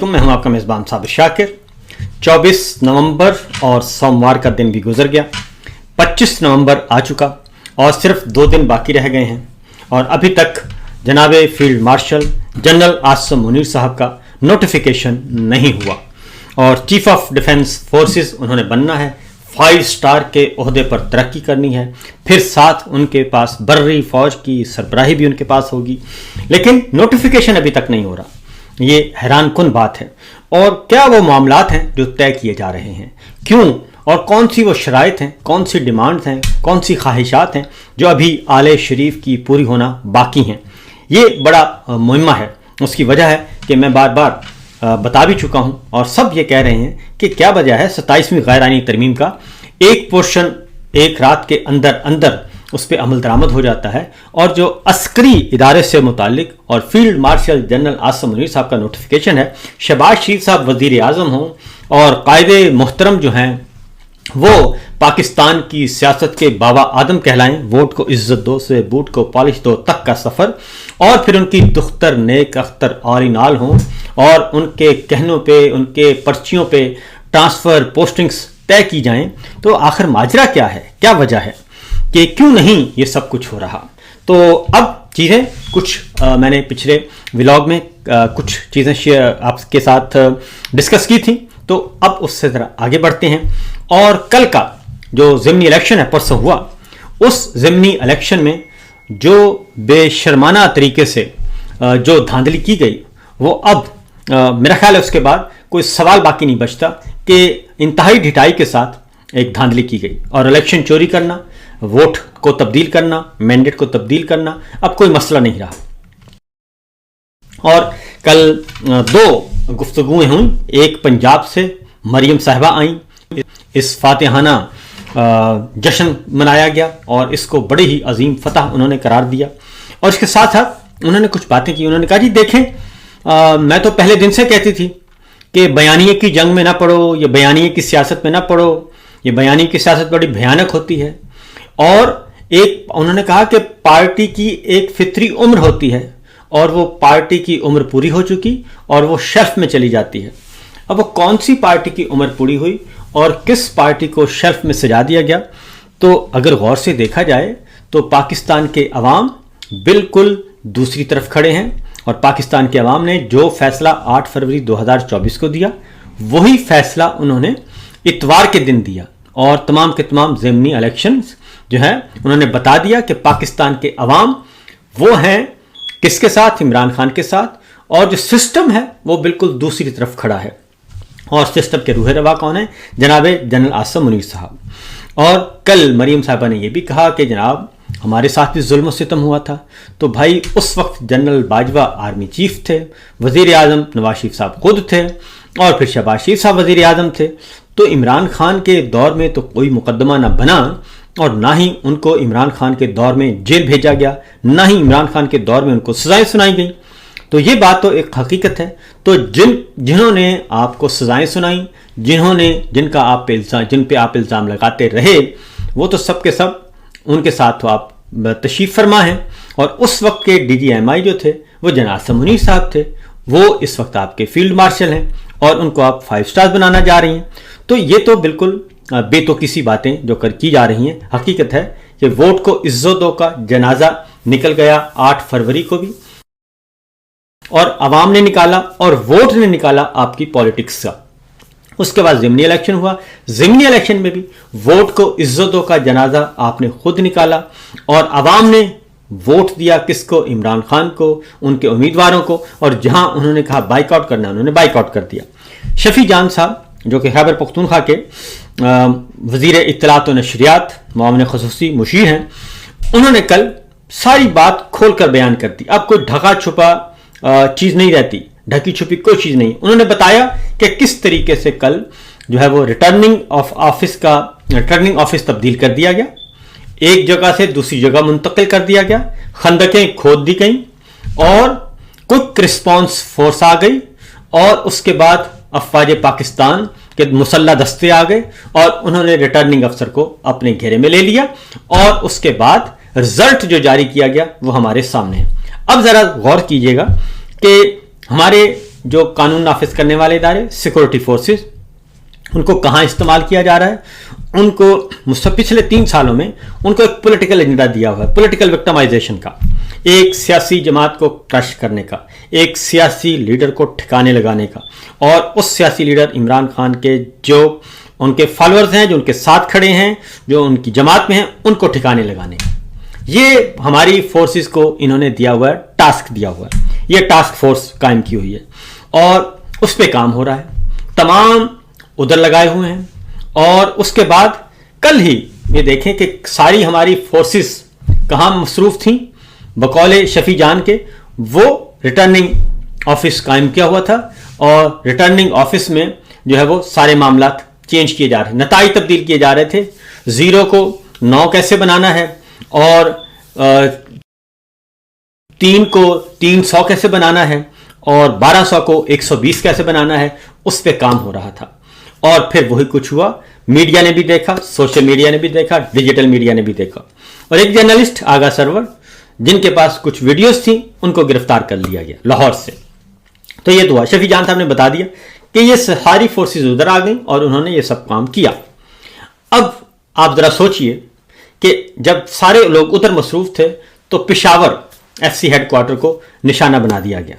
मैं हूं आपका मेज़बान साबिर शाकिर। 24 नवंबर और सोमवार का दिन भी गुजर गया, 25 नवंबर आ चुका और सिर्फ 2 दिन बाकी रह गए हैं और अभी तक जनाब field marshal general Asim Munir साहब का नोटिफिकेशन नहीं हुआ और चीफ ऑफ डिफेंस फोर्सेस उन्होंने बनना है, 5 स्टार के ओहदे पर तरक्की करनी है, फिर साथ उनके पास बर्री फौज की सरबराही भी उनके पास होगी, लेकिन नोटिफिकेशन अभी तक नहीं हो रहा। ये हैरान कुन बात है। और क्या वो मामलात हैं जो तय किए जा रहे हैं, क्यों और कौन सी वो शराइत हैं, कौन सी डिमांड्स हैं, कौन सी ख्वाहिशात हैं जो अभी आले शरीफ की पूरी होना बाकी हैं। ये बड़ा मुहिम्मा है। उसकी वजह है कि मैं बार बार बता भी चुका हूं और सब ये कह रहे हैं कि क्या वजह है 27वीं गैर आईनी तरमीम का एक पोर्शन एक रात के अंदर अंदर उस पर अमल दरामद हो जाता है और जो अस्करी इदारे से मुतालिक और field marshal general Asim Munir साहब का नोटिफिकेशन है, शहबाज शरीफ साहब वजीर आज़म हों और कायदे मुहतरम जो हैं वो पाकिस्तान की सियासत के बाबा आदम कहलाएं, वोट को इज्जत दो से बूट को पॉलिश दो तक का सफ़र, और फिर उनकी दुख्तर नेक अख्तर आरी नाल हों और उनके कहनों पे उनके पर्चियों पे ट्रांसफ़र पोस्टिंग्स तय की जाएं, तो आखिर माजरा क्या है, क्या वजह है कि क्यों नहीं ये सब कुछ हो रहा। तो अब चीज़ें कुछ मैंने पिछले व्लॉग में कुछ चीज़ें आपके साथ डिस्कस की थी, तो अब उससे ज़रा आगे बढ़ते हैं। और कल का जो ज़िमनी इलेक्शन है, परसों हुआ, उस ज़िमनी इलेक्शन में जो बेशर्माना तरीके से जो धांधली की गई, वो अब मेरा ख्याल है उसके बाद कोई सवाल बाकी नहीं बचता कि इंतहाई ढिठाई के साथ एक धांधली की गई और इलेक्शन चोरी करना, वोट को तब्दील करना, मैंडेट को तब्दील करना अब कोई मसला नहीं रहा। और कल 2 गुफ्तगुएं हुई, एक पंजाब से मरियम साहिबा आई, इस फातिहाना जश्न मनाया गया और इसको बड़ी ही अजीम फतह उन्होंने करार दिया और इसके साथ साथ उन्होंने कुछ बातें की। उन्होंने कहा जी देखें, मैं तो पहले दिन से कहती थी कि बयानिए की जंग में ना पड़ो, ये बयानिए की सियासत में ना पड़ो, ये बयानिए की सियासत बड़ी भयानक होती है। और एक उन्होंने कहा कि पार्टी की एक फितरी उम्र होती है और वो पार्टी की उम्र पूरी हो चुकी और वो शेल्फ में चली जाती है। अब वो कौन सी पार्टी की उम्र पूरी हुई और किस पार्टी को शेल्फ में सजा दिया गया, तो अगर गौर से देखा जाए तो पाकिस्तान के अवाम बिल्कुल दूसरी तरफ खड़े हैं और पाकिस्तान के अवाम ने जो फैसला 8 फरवरी 2024 को दिया, वही फैसला उन्होंने इतवार के दिन दिया और तमाम के तमाम ज़िमनी इलेक्शंस जो है उन्होंने बता दिया कि पाकिस्तान के अवाम वो हैं किसके साथ, इमरान खान के साथ, और जो सिस्टम है वो बिल्कुल दूसरी तरफ खड़ा है। और सिस्टम के रूह रवा कौन है? जनाब जनरल आसिम मुनीर साहब। और कल मरीम साहबा ने यह भी कहा कि जनाब हमारे साथ भी जुल्म सितम हुआ था, तो भाई उस वक्त जनरल बाजवा आर्मी चीफ थे, वजीर आज़म नवाज शरीफ साहब खुद थे और फिर शहबाज शरीफ साहब वजीर आज़म थे। तो इमरान खान के दौर में तो कोई मुकदमा ना बना और ना ही उनको इमरान खान के दौर में जेल भेजा गया, ना ही इमरान खान के दौर में उनको सजाएं सुनाई गई। तो ये बात तो एक हकीकत है। तो जिन्होंने आपको सजाएं सुनाई, जिन पे आप इल्ज़ाम लगाते रहे, वो तो सब के सब उनके साथ तो आप तशरीफ़ फरमा हैं। और उस वक्त के DGMI जो थे वो जनाब आसिम मुनीर साहब थे, वो इस वक्त आपके फील्ड मार्शल हैं और उनको आप 5 स्टार्स बनाना जा रही हैं। तो ये तो बिल्कुल बेतुकी सी बातें जो की जा रही हैं। हकीकत है कि वोट को इज्जत दो का जनाजा निकल गया 8 फरवरी को भी, और अवाम ने निकाला और वोट ने निकाला आपकी पॉलिटिक्स का। उसके बाद ज़िमनी इलेक्शन हुआ, ज़िमनी इलेक्शन में भी वोट को इज्जत दो का जनाजा आपने खुद निकाला और अवाम ने वोट दिया किसको? इमरान खान को, उनके उम्मीदवारों को, और जहां उन्होंने कहा बाइकआउट करना उन्होंने बाइकआउट कर दिया। शफी जान साहब जो कि खैबर पख्तूनख्वा के वज़ीर इत्तलात व नशरियात मामले ख़ुसूसी मुशीर हैं, उन्होंने कल सारी बात खोल कर बयान कर दी। अब कोई ढका छुपा चीज़ नहीं रहती, ढकी छुपी कोई चीज़ नहीं। उन्होंने बताया कि किस तरीके से कल जो है वो रिटर्निंग ऑफिस तब्दील कर दिया गया, एक जगह से दूसरी जगह मुंतकिल कर दिया गया, खंदकें खोद दी गई और क्विक रिस्पॉन्स फोर्स आ गई और उसके बाद अफवाज पाकिस्तान के मुसल्ला दस्ते आ गए और उन्होंने रिटर्निंग अफसर को अपने घेरे में ले लिया और उसके बाद रिजल्ट जो जारी किया गया वो हमारे सामने है। अब जरा गौर कीजिएगा कि हमारे जो कानून नाफिज करने वाले इदारे, सिक्योरिटी फोर्सेस, उनको कहाँ इस्तेमाल किया जा रहा है, उनको पिछले 3 सालों में उनको एक पॉलिटिकल एजेंडा दिया हुआ है, पॉलिटिकल विक्टिमाइजेशन का, एक सियासी जमात को क्रश करने का, एक सियासी लीडर को ठिकाने लगाने का, और उस सियासी लीडर इमरान खान के जो उनके फॉलोअर्स हैं, जो उनके साथ खड़े हैं, जो उनकी जमात में हैं, उनको ठिकाने लगाने का। ये हमारी फोर्सेस को इन्होंने दिया हुआ है, टास्क दिया हुआ है, ये टास्क फोर्स कायम की हुई है और उस पर काम हो रहा है, तमाम उधर लगाए हुए हैं। और उसके बाद कल ही ये देखें कि सारी हमारी फोर्सेस कहाँ मसरूफ थी, बकौले शफी जान के वो रिटर्निंग ऑफिस कायम किया हुआ था और रिटर्निंग ऑफिस में जो है वो सारे मामला चेंज किए जा रहे, नताइज तब्दील किए जा रहे थे। 0 को 9 कैसे बनाना है और 3 को 300 कैसे बनाना है और 1200 को 120 कैसे बनाना है, उस पर काम हो रहा था। और फिर वही कुछ हुआ, मीडिया ने भी देखा, सोशल मीडिया ने भी देखा, डिजिटल मीडिया ने भी देखा, और एक जर्नलिस्ट आगा सरवर जिनके पास कुछ वीडियोस थी उनको गिरफ्तार कर लिया गया लाहौर से। तो ये दुआ शफी जान साहब ने बता दिया कि ये सारी फोर्सेस उधर आ गई और उन्होंने ये सब काम किया। अब आप जरा सोचिए कि जब सारे लोग उधर मसरूफ थे तो पेशावर एफसी हेडक्वार्टर को निशाना बना दिया गया,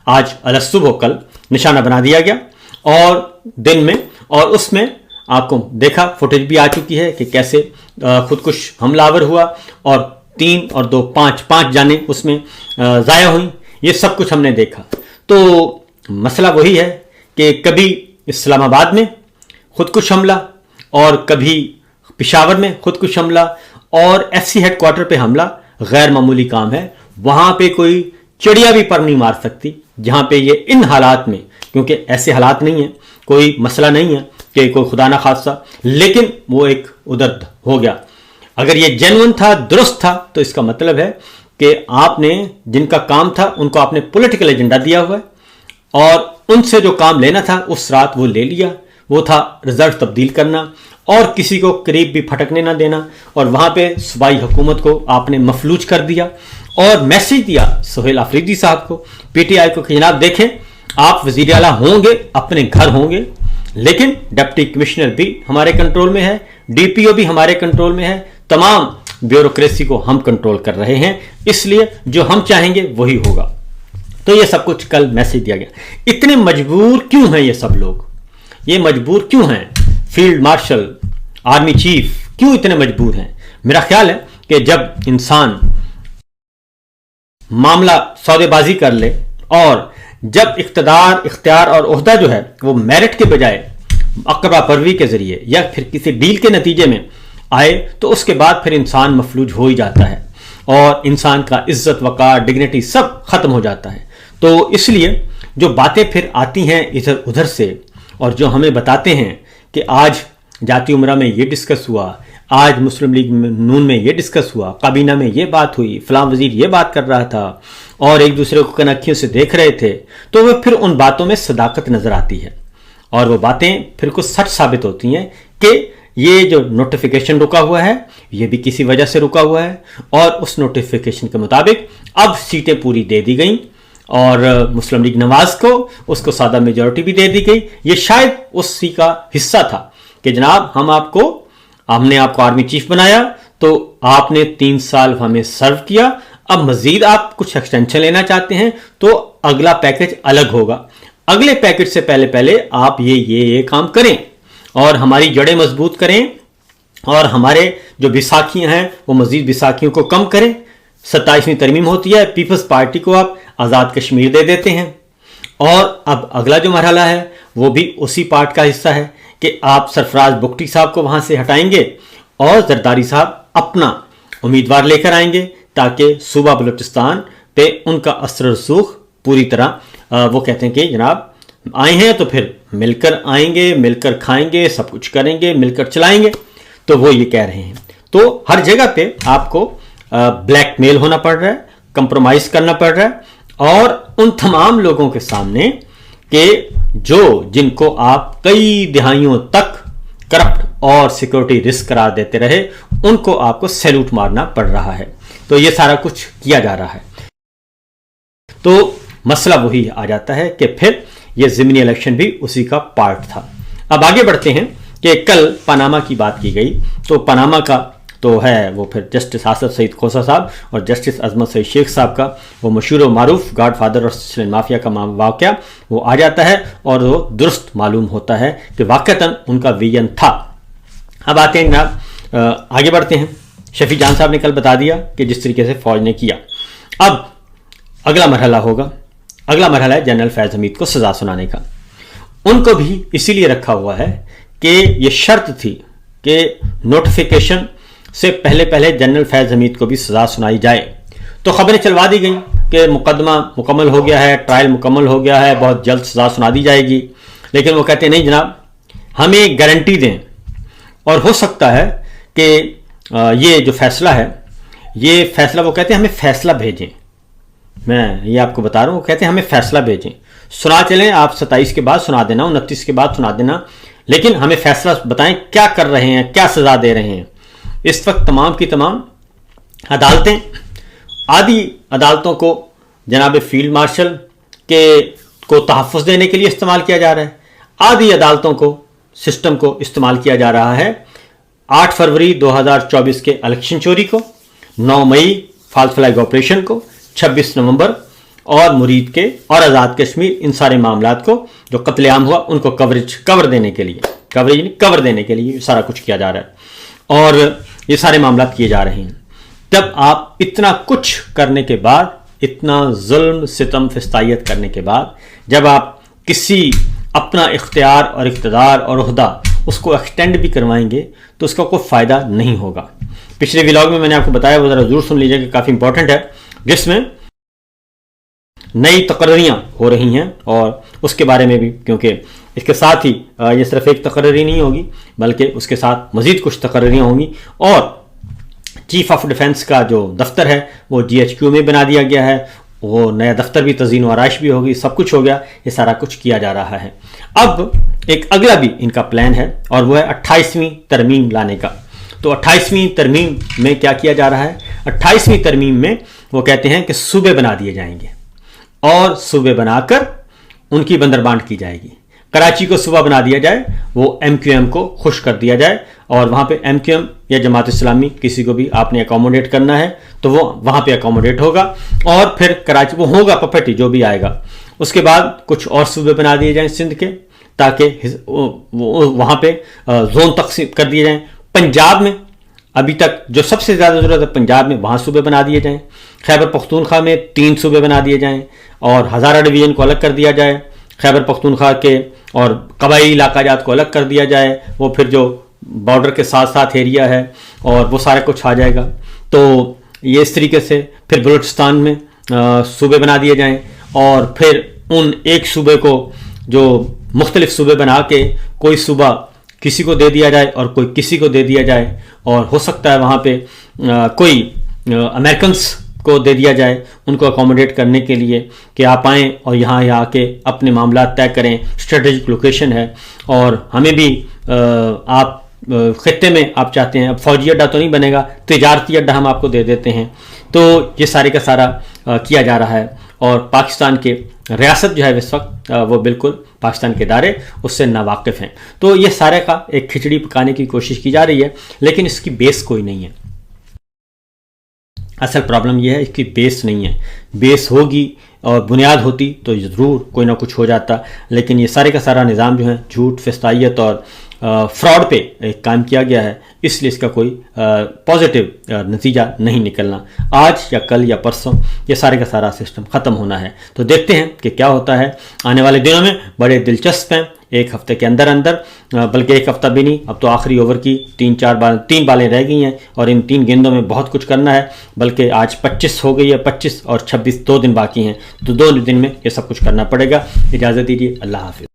आज अलसुबह कल निशाना बना दिया गया और दिन में, और उसमें आपको देखा फुटेज भी आ चुकी है कि कैसे खुदकुश हमलावर हुआ और 3 और 2 5 जानें उसमें ज़ाया हुई, ये सब कुछ हमने देखा। तो मसला वही है कि कभी इस्लामाबाद में खुदकुश हमला और कभी पेशावर में खुदकुश हमला और एफसी हेडक्वार्टर पे हमला गैर मामूली काम है। वहाँ पे कोई चिड़िया भी पर नहीं मार सकती जहाँ पे ये इन हालात में, क्योंकि ऐसे हालात नहीं है, कोई मसला नहीं है कि कोई खुदा ना खासा, लेकिन वो एक उधर हो गया। अगर ये जेन्युइन था, दुरुस्त था, तो इसका मतलब है कि आपने जिनका काम था उनको आपने पॉलिटिकल एजेंडा दिया हुआ है और उनसे जो काम लेना था उस रात वो ले लिया, वो था रिजल्ट तब्दील करना और किसी को करीब भी फटकने ना देना, और वहाँ पे सूबाई हुकूमत को आपने मफलूज कर दिया और मैसेज दिया सोहेल आफरीदी साहब को, पीटीआई को कि जनाब देखें आप वज़ीर आला होंगे, अपने घर होंगे, लेकिन डिप्टी कमिश्नर भी हमारे कंट्रोल में है, डीपीओ भी हमारे कंट्रोल में है, तमाम ब्यूरोक्रेसी को हम कंट्रोल कर रहे हैं, इसलिए जो हम चाहेंगे वही होगा। तो ये सब कुछ कल मैसेज दिया गया। इतने मजबूर क्यों हैं ये सब लोग, ये मजबूर क्यों हैं? फील्ड मार्शल, आर्मी चीफ क्यों इतने मजबूर हैं? मेरा ख्याल है कि जब इंसान मामला सौदेबाजी कर ले और जब इख्तियार और ओहदा जो है वो मेरिट के बजाय अकबा परवी के जरिए या फिर किसी डील के नतीजे में आए, तो उसके बाद फिर इंसान मफलूज हो ही जाता है और इंसान का इज्जत वकार डिग्निटी सब खत्म हो जाता है। तो इसलिए जो बातें फिर आती हैं इधर उधर से और जो हमें बताते हैं कि आज जाती उमरा में ये डिस्कस हुआ, आज मुस्लिम लीग नून में ये डिस्कस हुआ, काबीना में ये बात हुई, फलां वजीर ये बात कर रहा था और एक दूसरे को कनखियों से देख रहे थे, तो वह फिर उन बातों में सदाकत नजर आती है और वो बातें फिर कुछ सच साबित होती हैं कि ये जो नोटिफिकेशन रुका हुआ है ये भी किसी वजह से रुका हुआ है और उस नोटिफिकेशन के मुताबिक अब सीटें पूरी दे दी गई और मुस्लिम लीग नवाज को उसको सादा मेजॉरिटी भी दे दी गई। ये शायद उसी का हिस्सा था कि जनाब हमने आपको आर्मी चीफ बनाया तो आपने 3 साल हमें सर्व किया, अब मजीद आप कुछ एक्सटेंशन लेना चाहते हैं तो अगला पैकेज अलग होगा, अगले पैकेज से पहले आप ये काम करें और हमारी जड़ें मजबूत करें और हमारे जो बैसाखियां हैं वो मजीद बैसाखियों को कम करें। 27वीं तरमीम होती है, पीपल्स पार्टी को आप आज़ाद कश्मीर दे देते हैं और अब अगला जो मरहला है वो भी उसी पार्ट का हिस्सा है कि आप सरफराज बुगटी साहब को वहां से हटाएंगे और जरदारी साहब अपना उम्मीदवार लेकर आएंगे ताकि सूबा बलूचिस्तान पे उनका असर रसूख पूरी तरह वो कहते हैं कि जनाब आए हैं तो फिर मिलकर आएंगे, मिलकर खाएंगे, सब कुछ करेंगे, मिलकर चलाएंगे। तो वो ये कह रहे हैं। तो हर जगह पे आपको ब्लैकमेल होना पड़ रहा है, कंप्रोमाइज करना पड़ रहा है और उन तमाम लोगों के सामने कि जिनको आप कई दिहाइयों तक करप्ट और सिक्योरिटी रिस्क करार देते रहे, उनको आपको सैल्यूट मारना पड़ रहा है। तो ये सारा कुछ किया जा रहा है। तो مسئلہ وہی آ جاتا ہے کہ پھر یہ ضمنی الیکشن بھی اسی کا پارٹ تھا۔ اب آگے بڑھتے ہیں کہ کل پاناما کی بات کی گئی، تو پاناما کا تو ہے وہ پھر جسٹس آصف سعید کھوسہ صاحب اور جسٹس عظمت سعید شیخ صاحب کا وہ مشہور و معروف گاڈ فادر اور سوئٹزرلینڈ مافیا کا واقعہ وہ آ جاتا ہے اور وہ درست معلوم ہوتا ہے کہ واقعتاً ان کا ویژن تھا۔ اب آتے ہیں جناب، آگے بڑھتے ہیں۔ شفیع جان صاحب نے کل بتا دیا کہ جس طریقے سے فوج نے کیا، اب اگلا مرحلہ ہوگا، اگلا مرحلہ ہے جنرل فیض حمید کو سزا سنانے کا۔ ان کو بھی اسی لیے رکھا ہوا ہے کہ یہ شرط تھی کہ نوٹیفیکیشن سے پہلے جنرل فیض حمید کو بھی سزا سنائی جائے، تو خبریں چلوا دی گئیں کہ مقدمہ مکمل ہو گیا ہے، ٹرائل مکمل ہو گیا ہے، بہت جلد سزا سنا دی جائے گی۔ لیکن وہ کہتے ہیں نہیں جناب، ہمیں گارنٹی دیں، اور ہو سکتا ہے کہ یہ جو فیصلہ ہے، یہ فیصلہ وہ کہتے ہیں ہمیں فیصلہ بھیجیں، میں یہ آپ کو بتا رہا ہوں، وہ کہتے ہیں ہمیں فیصلہ بھیجیں، سنا چلیں آپ 27 کے بعد سنا دینا، 29 کے بعد سنا دینا، لیکن ہمیں فیصلہ بتائیں کیا کر رہے ہیں، کیا سزا دے رہے ہیں۔ اس وقت تمام کی تمام عدالتیں، آدھی عدالتوں کو جناب فیلڈ مارشل کو تحفظ دینے کے لیے استعمال کیا جا رہا ہے، آدھی عدالتوں کو، سسٹم کو استعمال کیا جا رہا ہے 8 فروری 2024 کے الیکشن چوری کو، 9 مئی فالس فلیگ آپریشن کو، 26 نومبر اور مرید کے اور آزاد کشمیر، ان سارے معاملات کو جو قتل عام ہوا ان کو کور دینے کے لیے سارا کچھ کیا جا رہا ہے، اور یہ سارے معاملات کیے جا رہے ہیں۔ جب آپ اتنا کچھ کرنے کے بعد، اتنا ظلم ستم فستائیت کرنے کے بعد، جب آپ کسی اپنا اختیار اور اقتدار اور عہدہ اس کو ایکسٹینڈ بھی کروائیں گے تو اس کا کوئی فائدہ نہیں ہوگا۔ پچھلے ولاگ میں نے آپ کو بتایا، وہ ذرا ضرور سن لیجیے کہ کافی امپورٹنٹ ہے، جس میں نئی تقرریاں ہو رہی ہیں، اور اس کے بارے میں بھی، کیونکہ اس کے ساتھ ہی یہ صرف ایک تقرری نہیں ہوگی بلکہ اس کے ساتھ مزید کچھ تقرریاں ہوں گی، اور چیف آف ڈیفنس کا جو دفتر ہے وہ GHQ میں بنا دیا گیا ہے، وہ نیا دفتر بھی، تزئین و آرائش بھی ہوگی، سب کچھ ہو گیا، یہ سارا کچھ کیا جا رہا ہے۔ اب ایک اگلا بھی ان کا پلان ہے، اور وہ ہے 28ویں ترمیم لانے کا۔ تو 28ویں ترمیم میں کیا کیا جا رہا ہے؟ 28ویں ترمیم میں وہ کہتے ہیں کہ صوبے بنا دیے جائیں گے، اور صوبے بنا کر ان کی بندربانٹ کی جائے گی۔ کراچی کو صوبہ بنا دیا جائے، وہ MQM کو خوش کر دیا جائے، اور وہاں پہ MQM یا جماعت اسلامی کسی کو بھی آپ نے اکوموڈیٹ کرنا ہے تو وہ وہاں پہ اکوموڈیٹ ہوگا، اور پھر کراچی وہ ہوگا پپٹی جو بھی آئے گا۔ اس کے بعد کچھ اور صوبے بنا دیے جائیں سندھ کے، تاکہ وہاں پہ زون تقسیم کر دیے جائیں۔ پنجاب میں ابھی تک جو سب سے زیادہ ضرورت ہے پنجاب میں، وہاں صوبے بنا دیے جائیں۔ خیبر پختونخوا میں 3 صوبے بنا دیے جائیں، اور ہزارہ ڈویژن کو الگ کر دیا جائے خیبر پختونخوا کے، اور قبائلی علاقہ جات کو الگ کر دیا جائے، وہ پھر جو بارڈر کے ساتھ ساتھ ایریا ہے، اور وہ سارا کچھ آ جائے گا۔ تو یہ اس طریقے سے پھر بلوچستان میں صوبے بنا دیے جائیں، اور پھر ان ایک صوبے کو جو مختلف صوبے بنا کے کوئی صوبہ کسی کو دے دیا جائے اور کوئی کسی کو دے دیا جائے، اور ہو سکتا ہے وہاں پہ کوئی امریکنس کو دے دیا جائے ان کو اکوموڈیٹ کرنے کے لیے کہ آپ آئیں اور یہاں آ کے اپنے معاملات طے کریں، اسٹریٹجک لوکیشن ہے، اور ہمیں بھی آپ خطے میں آپ چاہتے ہیں، اب فوجی اڈہ تو نہیں بنے گا، تجارتی اڈہ ہم آپ کو دے دیتے ہیں۔ تو یہ سارے کا سارا کیا جا رہا ہے، اور پاکستان کے ریاست جو ہے اس وقت وہ بالکل پاکستان کے دائرے اس سے ناواقف ہیں۔ تو یہ سارے کا ایک کھچڑی پکانے کی کوشش کی جا رہی ہے، لیکن اس کی بیس کوئی نہیں ہے۔ اصل پرابلم یہ ہے اس کی بیس نہیں ہے، بیس ہوگی اور بنیاد ہوتی تو ضرور کوئی نہ کچھ ہو جاتا، لیکن یہ سارے کا سارا نظام جو ہے جھوٹ، فسطائیت اور فراڈ پہ قائم کیا گیا ہے، اس لیے اس کا کوئی پازیٹیو نتیجہ نہیں نکلنا۔ آج یا کل یا پرسوں یہ سارے کا سارا سسٹم ختم ہونا ہے، تو دیکھتے ہیں کہ کیا ہوتا ہے آنے والے دنوں میں۔ بڑے دلچسپ ہیں، ایک ہفتے کے اندر بلکہ ایک ہفتہ بھی نہیں، اب تو آخری اوور کی 3 بالیں رہ گئی ہیں، اور ان 3 گیندوں میں بہت کچھ کرنا ہے، بلکہ آج 25 ہو گئی ہے، 25 اور 26 2 دن باقی ہیں، تو 2 دن میں یہ سب کچھ کرنا پڑے گا۔ اجازت دیجیے، اللہ حافظ۔